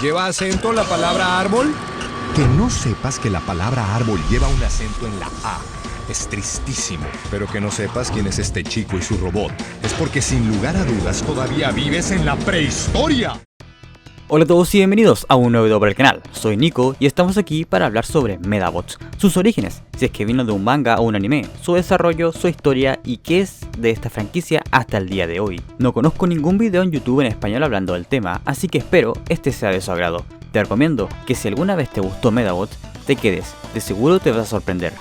¿Lleva acento la palabra árbol? Que no sepas que la palabra árbol lleva un acento en la A es tristísimo. Pero que no sepas quién es este chico y su robot es porque sin lugar a dudas todavía vives en la prehistoria. Hola a todos y bienvenidos a un nuevo video para el canal. Soy Nico y estamos aquí para hablar sobre Medabots, sus orígenes, si es que vino de un manga o un anime, su desarrollo, su historia y qué es de esta franquicia hasta el día de hoy. No conozco ningún video en YouTube en español hablando del tema, así que espero este sea de su agrado. Te recomiendo que si alguna vez te gustó Medabots, te quedes, de seguro te vas a sorprender.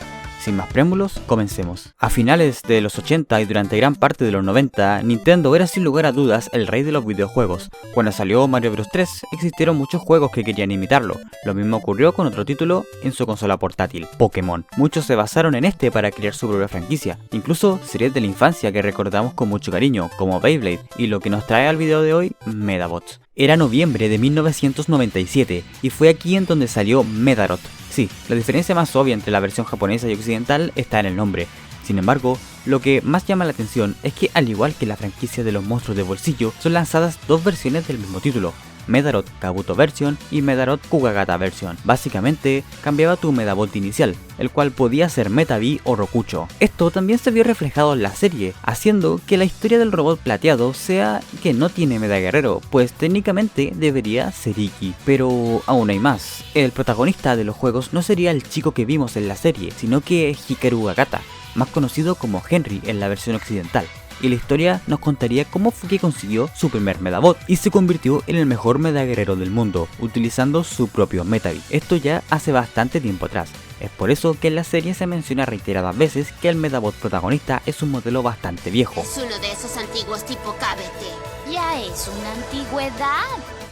Sin más preámbulos, comencemos. A finales de los 80 y durante gran parte de los 90, Nintendo era sin lugar a dudas el rey de los videojuegos. Cuando salió Mario Bros 3, existieron muchos juegos que querían imitarlo. Lo mismo ocurrió con otro título en su consola portátil, Pokémon. Muchos se basaron en este para crear su propia franquicia, incluso series de la infancia que recordamos con mucho cariño, como Beyblade, y lo que nos trae al video de hoy, Medabots. Era noviembre de 1997 y fue aquí en donde salió Medarot. Sí, la diferencia más obvia entre la versión japonesa y occidental está en el nombre. Sin embargo, lo que más llama la atención es que, al igual que la franquicia de los monstruos de bolsillo, son lanzadas dos versiones del mismo título, Medarot Kabuto Version y Medarot Kugagata Version. Básicamente, cambiaba tu Medabot inicial, el cual podía ser Metavi o Rokucho. Esto también se vio reflejado en la serie, haciendo que la historia del robot plateado sea que no tiene Meda Guerrero, pues técnicamente debería ser Iki. Pero aún hay más. El protagonista de los juegos no sería el chico que vimos en la serie, sino que Hikaru Agata, más conocido como Henry en la versión occidental. Y la historia nos contaría cómo fue que consiguió su primer Medabot y se convirtió en el mejor Meda Guerrero del mundo, utilizando su propio Metavi. Esto ya hace bastante tiempo atrás. Es por eso que en la serie se menciona reiteradas veces que el Medabot protagonista es un modelo bastante viejo. Es uno de esos antiguos tipo KBT. Ya es una antigüedad.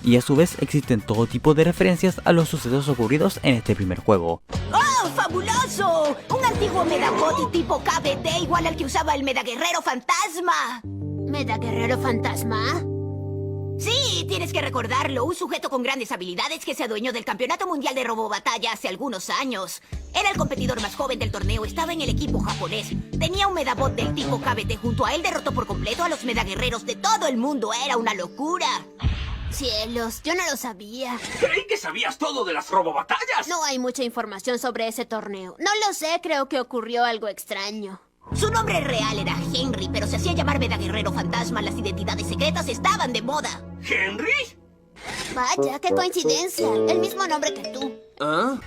Y a su vez existen todo tipo de referencias a los sucesos ocurridos en este primer juego. ¡Oh, fabuloso! Un antiguo Medabot tipo KBT igual al que usaba el Meda Guerrero Fantasma. ¿Meda Guerrero Fantasma? Sí, tienes que recordarlo, un sujeto con grandes habilidades que se adueñó del campeonato mundial de robobatalla hace algunos años. Era el competidor más joven del torneo, estaba en el equipo japonés. Tenía un Medabot del tipo KBT, junto a él derrotó por completo a los Meda Guerreros de todo el mundo, era una locura. Cielos, yo no lo sabía. Creí que sabías todo de las robobatallas. No hay mucha información sobre ese torneo. No lo sé, creo que ocurrió algo extraño. Su nombre real era Henry, pero se hacía llamar Meda Guerrero Fantasma. Las identidades secretas estaban de moda. ¿Henry? Vaya, qué coincidencia. El mismo nombre que tú.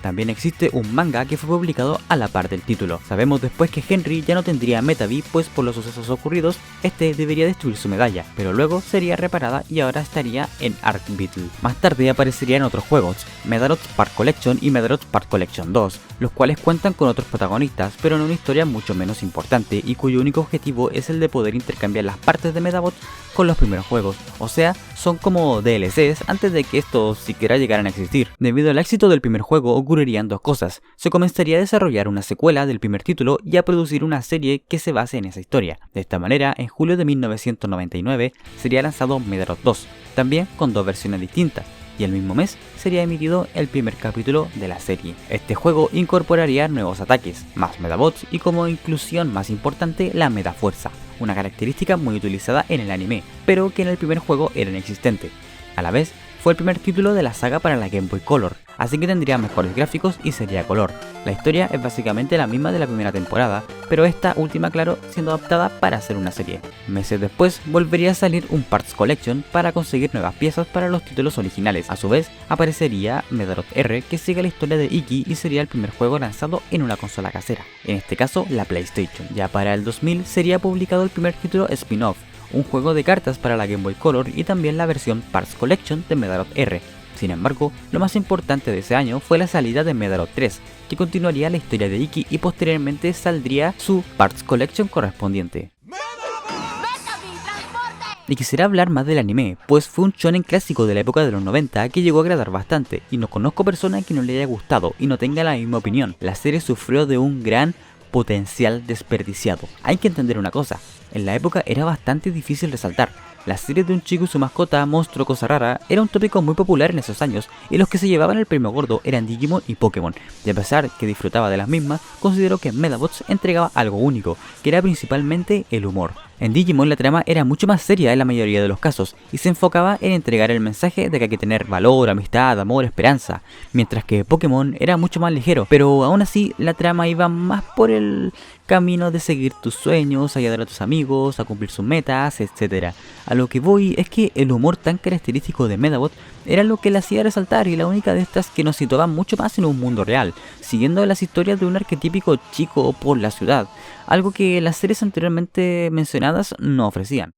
También existe un manga que fue publicado a la par del título. Sabemos después que Henry ya no tendría Metavi, pues por los sucesos ocurridos, este debería destruir su medalla, pero luego sería reparada y ahora estaría en Arc Beetle. Más tarde aparecerían otros juegos, Medarot Part Collection y Medarot Part Collection 2, los cuales cuentan con otros protagonistas, pero en una historia mucho menos importante y cuyo único objetivo es el de poder intercambiar las partes de Medabot con los primeros juegos, o sea, son como DLCs antes de que estos siquiera llegaran a existir. Debido al éxito del primer juego ocurrirían dos cosas: se comenzaría a desarrollar una secuela del primer título y a producir una serie que se base en esa historia. De esta manera, en julio de 1999 sería lanzado Medarot 2, también con dos versiones distintas, y el mismo mes sería emitido el primer capítulo de la serie. Este juego incorporaría nuevos ataques, más Medabots y como inclusión más importante la Medafuerza, una característica muy utilizada en el anime, pero que en el primer juego era inexistente. A la vez, fue el primer título de la saga para la Game Boy Color, así que tendría mejores gráficos y sería a color. La historia es básicamente la misma de la primera temporada, pero esta última, claro, siendo adaptada para hacer una serie. Meses después volvería a salir un Parts Collection para conseguir nuevas piezas para los títulos originales. A su vez, aparecería Medarot R, que sigue la historia de Iki y sería el primer juego lanzado en una consola casera, en este caso la PlayStation. Ya para el 2000 sería publicado el primer título spin-off, un juego de cartas para la Game Boy Color y también la versión Parts Collection de Medarot R. Sin embargo, lo más importante de ese año fue la salida de Medarot 3, que continuaría la historia de Iki y posteriormente saldría su Parts Collection correspondiente. Y quisiera hablar más del anime, pues fue un shonen clásico de la época de los 90 que llegó a agradar bastante, y no conozco persona que no le haya gustado y no tenga la misma opinión. La serie sufrió de un gran potencial desperdiciado. Hay que entender una cosa, en la época era bastante difícil resaltar. La serie de un chico y su mascota, monstruo, cosa rara, era un tópico muy popular en esos años y los que se llevaban el premio gordo eran Digimon y Pokémon, y a pesar que disfrutaba de las mismas, considero que Medabots entregaba algo único, que era principalmente el humor. En Digimon la trama era mucho más seria en la mayoría de los casos y se enfocaba en entregar el mensaje de que hay que tener valor, amistad, amor, esperanza, mientras que Pokémon era mucho más ligero, pero aún así la trama iba más por el camino de seguir tus sueños, ayudar a tus amigos, a cumplir sus metas, etc. A lo que voy es que el humor tan característico de Medabot era lo que la hacía resaltar y la única de estas que nos situaba mucho más en un mundo real, siguiendo las historias de un arquetípico chico por la ciudad, algo que las series anteriormente mencionadas no ofrecían.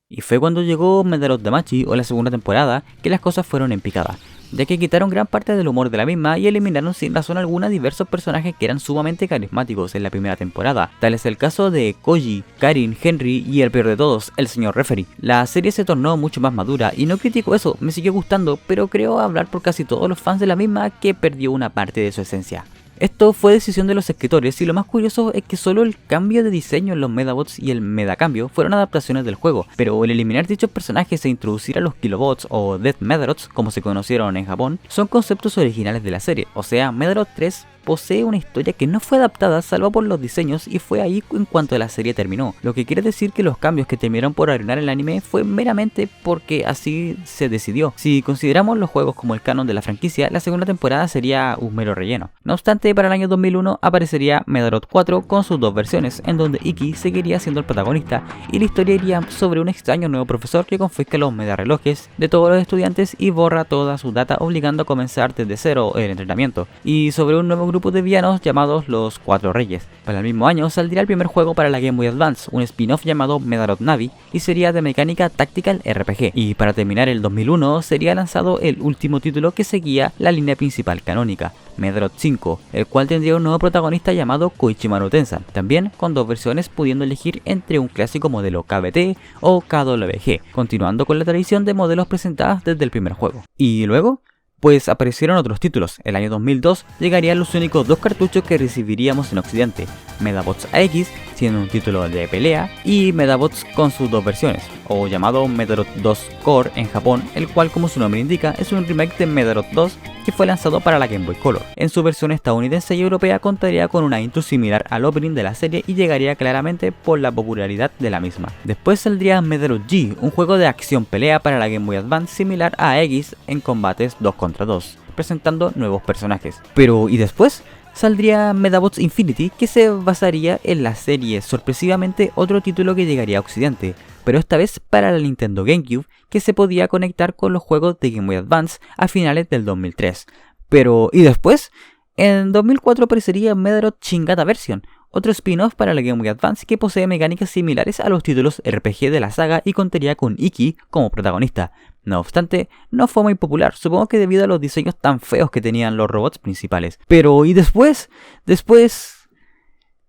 Y fue cuando llegó Medaroth Damacy o la segunda temporada que las cosas fueron en picada, ya que quitaron gran parte del humor de la misma y eliminaron sin razón alguna diversos personajes que eran sumamente carismáticos en la primera temporada. Tal es el caso de Koji, Karin, Henry y el peor de todos, el señor Referee. La serie se tornó mucho más madura y no critico eso, me siguió gustando, pero creo hablar por casi todos los fans de la misma que perdió una parte de su esencia. Esto fue decisión de los escritores y lo más curioso es que solo el cambio de diseño en los Medabots y el Medacambio fueron adaptaciones del juego, pero el eliminar dichos personajes e introducir a los Kilobots o Death Medaroths, como se conocieron en Japón, son conceptos originales de la serie, o sea, Medaroth 3 posee una historia que no fue adaptada salvo por los diseños y fue ahí en cuanto la serie terminó, lo que quiere decir que los cambios que terminaron por arruinar el anime fue meramente porque así se decidió. Si consideramos los juegos como el canon de la franquicia, la segunda temporada sería un mero relleno. No obstante, para el año 2001 aparecería Medaroth 4 con sus dos versiones, en donde Iki seguiría siendo el protagonista y la historia iría sobre un extraño nuevo profesor que confisca los medarelojes de todos los estudiantes y borra toda su data, obligando a comenzar desde cero el entrenamiento, y sobre un nuevo grupo de villanos llamados los Cuatro Reyes. Para el mismo año saldría el primer juego para la Game Boy Advance, un spin-off llamado Medaroth Navi, y sería de mecánica Tactical RPG. Y para terminar el 2001 sería lanzado el último título que seguía la línea principal canónica, Medaroth 5, el cual tendría un nuevo protagonista llamado Koichimaru Tenzan, también con dos versiones pudiendo elegir entre un clásico modelo KBT o KWG, continuando con la tradición de modelos presentadas desde el primer juego. Y luego, pues aparecieron otros títulos. El año 2002 llegarían los únicos dos cartuchos que recibiríamos en Occidente, Medabots AX, siendo un título de pelea, y Medabots con sus dos versiones, o llamado Medaroth 2 Core en Japón, el cual, como su nombre indica, es un remake de Medaroth 2 que fue lanzado para la Game Boy Color. En su versión estadounidense y europea contaría con una intro similar al opening de la serie y llegaría claramente por la popularidad de la misma. Después saldría Medaroth G, un juego de acción pelea para la Game Boy Advance similar a X en combates 2 contra 2, presentando nuevos personajes. Pero ¿y después? Saldría Medabots Infinity, que se basaría en la serie, sorpresivamente otro título que llegaría a Occidente, pero esta vez para la Nintendo GameCube, que se podía conectar con los juegos de Game Boy Advance a finales del 2003. Pero ¿y después? En 2004 aparecería Medaroth Chingata Version, otro spin-off para la Game Boy Advance que posee mecánicas similares a los títulos RPG de la saga y contaría con Iki como protagonista. No obstante, no fue muy popular, supongo que debido a los diseños tan feos que tenían los robots principales. Pero ¿y después? Después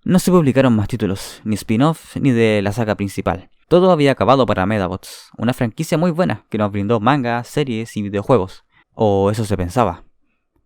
no se publicaron más títulos, ni spin-off ni de la saga principal. Todo había acabado para Medabots, una franquicia muy buena que nos brindó mangas, series y videojuegos. O eso se pensaba.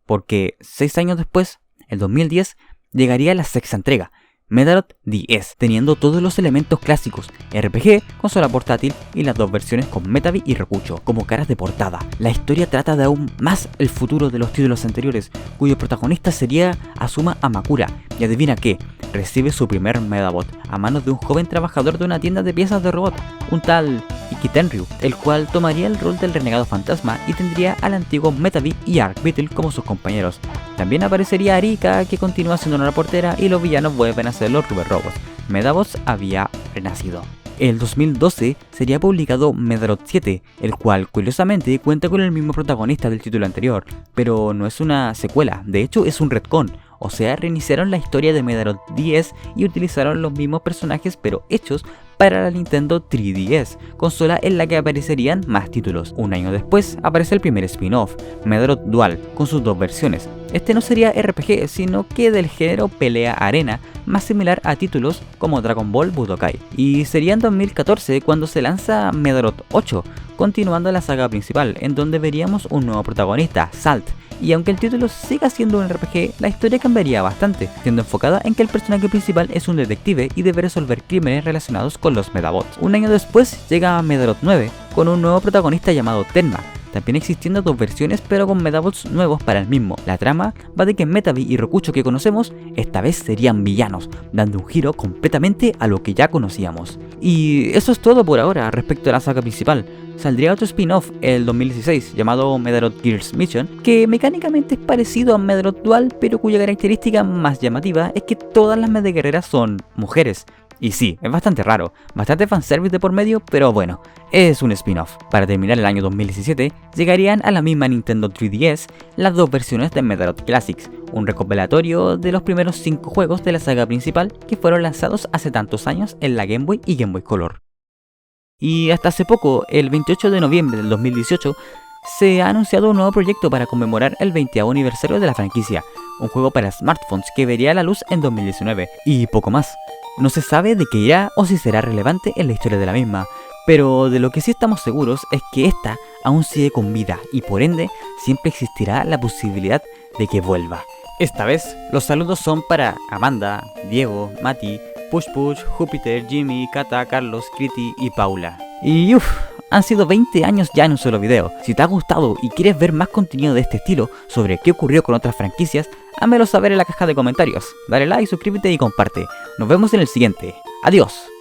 Porque 6 años después, el 2010, llegaría la sexta entrega, Medaroth DS, teniendo todos los elementos clásicos, RPG, consola portátil y las dos versiones con Metavi y Rekucho como caras de portada. La historia trata de aún más el futuro de los títulos anteriores, cuyo protagonista sería Azuma Amakura, y adivina qué, recibe su primer Medabot a manos de un joven trabajador de una tienda de piezas de robot, un tal Ikitenryu, el cual tomaría el rol del renegado fantasma y tendría al antiguo Metavi y Arc Beetle como sus compañeros. También aparecería Arika, que continúa siendo una reportera, y los villanos vuelven a ser los Rubber Robots. Medabots había renacido. En el 2012 sería publicado Medaroth 7, el cual curiosamente cuenta con el mismo protagonista del título anterior, pero no es una secuela, de hecho es un retcon. O sea, reiniciaron la historia de Medaroth 10 y utilizaron los mismos personajes pero hechos para la Nintendo 3DS, consola en la que aparecerían más títulos. Un año después aparece el primer spin-off, Medaroth Dual, con sus dos versiones. Este no sería RPG, sino que del género pelea arena, más similar a títulos como Dragon Ball Budokai. Y sería en 2014 cuando se lanza Medaroth 8, continuando la saga principal, en donde veríamos un nuevo protagonista, Salt. Y aunque el título siga siendo un RPG, la historia cambiaría bastante, siendo enfocada en que el personaje principal es un detective y debe resolver crímenes relacionados con los Medabots. Un año después llega Medaroth 9, con un nuevo protagonista llamado Tenma, también existiendo dos versiones pero con Medabots nuevos para el mismo. La trama va de que Metavi y Rokucho que conocemos esta vez serían villanos, dando un giro completamente a lo que ya conocíamos. Y eso es todo por ahora respecto a la saga principal. Saldría otro spin-off el 2016 llamado Medarod Gears Mission, que mecánicamente es parecido a Medarod Dual, pero cuya característica más llamativa es que todas las Medaguerreras son mujeres. Y sí, es bastante raro, bastante fanservice de por medio, pero bueno, es un spin-off. Para terminar el año 2017, llegarían a la misma Nintendo 3DS las dos versiones de Medarod Classics, un recopilatorio de los primeros 5 juegos de la saga principal que fueron lanzados hace tantos años en la Game Boy y Game Boy Color. Y hasta hace poco, el 28 de noviembre del 2018, se ha anunciado un nuevo proyecto para conmemorar el 20º aniversario de la franquicia, un juego para smartphones que vería la luz en 2019, y poco más. No se sabe de qué irá o si será relevante en la historia de la misma, pero de lo que sí estamos seguros es que esta aún sigue con vida y por ende siempre existirá la posibilidad de que vuelva. Esta vez, los saludos son para Amanda, Diego, Mati, Push Push, Júpiter, Jimmy, Kata, Carlos, Kriti y Paula. Y han sido 20 años ya en un solo video. Si te ha gustado y quieres ver más contenido de este estilo sobre qué ocurrió con otras franquicias, házmelo saber en la caja de comentarios. Dale like, suscríbete y comparte. Nos vemos en el siguiente. Adiós.